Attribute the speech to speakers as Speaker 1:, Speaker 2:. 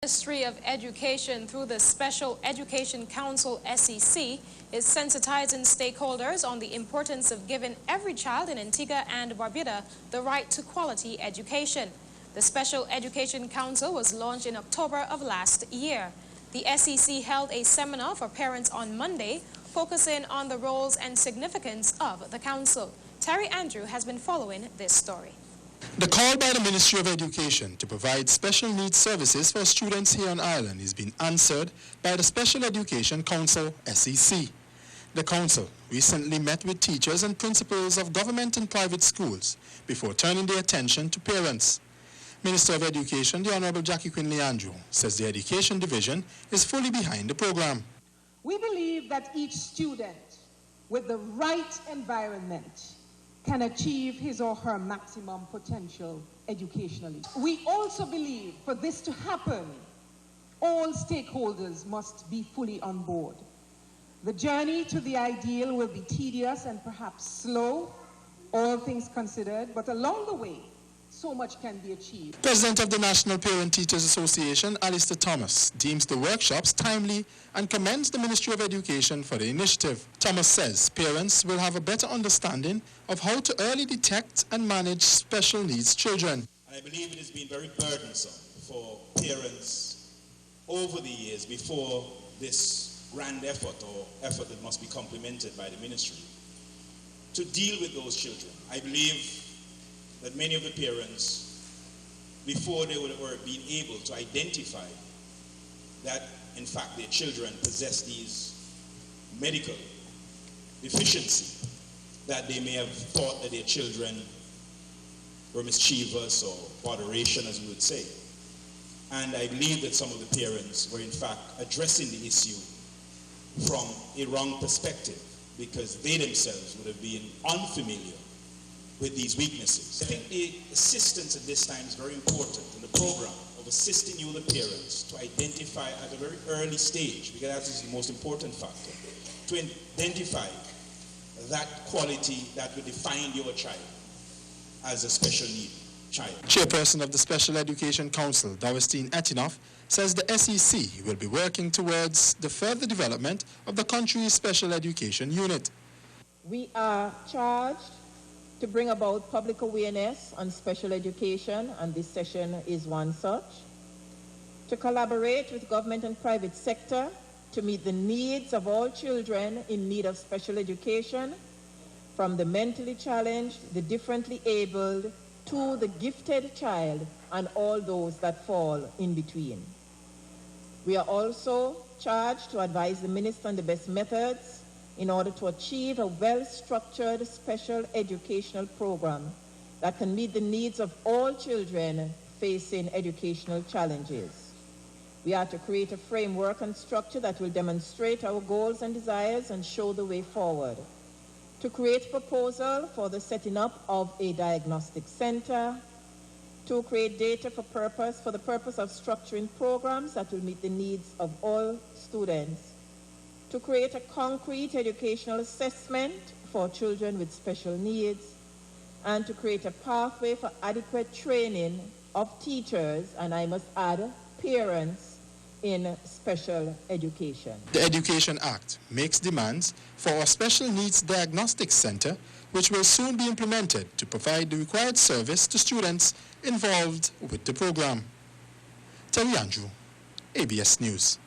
Speaker 1: Ministry of Education, through the Special Education Council SEC, is sensitizing stakeholders on the importance of giving every child in Antigua and Barbuda the right to quality education. The Special Education Council was launched in October of last year. The SEC held a seminar for parents on Monday, focusing on the roles and significance of the council. Terry Andrew has been following this story.
Speaker 2: The call by the Ministry of Education to provide special needs services for students here on Ireland is being answered by the Special Education Council, SEC. The council recently met with teachers and principals of government and private schools before turning their attention to parents. Minister of Education, the Honorable Jackie Quinley Andrew, says the Education Division is fully behind the program.
Speaker 3: We believe that each student with the right environment can achieve his or her maximum potential educationally. We also believe for this to happen, all stakeholders must be fully on board. The journey to the ideal will be tedious and perhaps slow, all things considered, but along the way, so much can be achieved.
Speaker 2: President of the National Parent Teachers Association, Alistair Thomas, deems the workshops timely and commends the Ministry of Education for the initiative. Thomas says parents will have a better understanding of how to early detect and manage special needs children.
Speaker 4: I believe it has been very burdensome for parents over the years before this grand effort, or effort that must be complemented by the ministry, to deal with those children. I believe that many of the parents, before they were being able to identify that, in fact, their children possess these medical deficiencies, that they may have thought that their children were mischievous or botheration, as we would say. And I believe that some of the parents were, in fact, addressing the issue from a wrong perspective, because they themselves would have been unfamiliar with these weaknesses. I think the assistance at this time is very important in the program of assisting you, the parents, to identify at a very early stage, because that is the most important factor, to identify that quality that will define your child as a special need child.
Speaker 2: Chairperson of the Special Education Council, Dawestine Etinoff, says the SEC will be working towards the further development of the country's special education unit.
Speaker 5: We are charged to bring about public awareness on special education, and this session is one such. To collaborate with government and private sector to meet the needs of all children in need of special education, from the mentally challenged, the differently abled, to the gifted child, and all those that fall in between. We are also charged to advise the minister on the best methods in order to achieve a well-structured special educational program that can meet the needs of all children facing educational challenges. We are to create a framework and structure that will demonstrate our goals and desires and show the way forward. To create a proposal for the setting up of a diagnostic center, to create data for the purpose of structuring programs that will meet the needs of all students, to create a concrete educational assessment for children with special needs, and to create a pathway for adequate training of teachers, and I must add, parents, in special education.
Speaker 2: The Education Act makes demands for a special needs diagnostic center, which will soon be implemented to provide the required service to students involved with the program. Terry Andrew, ABS News.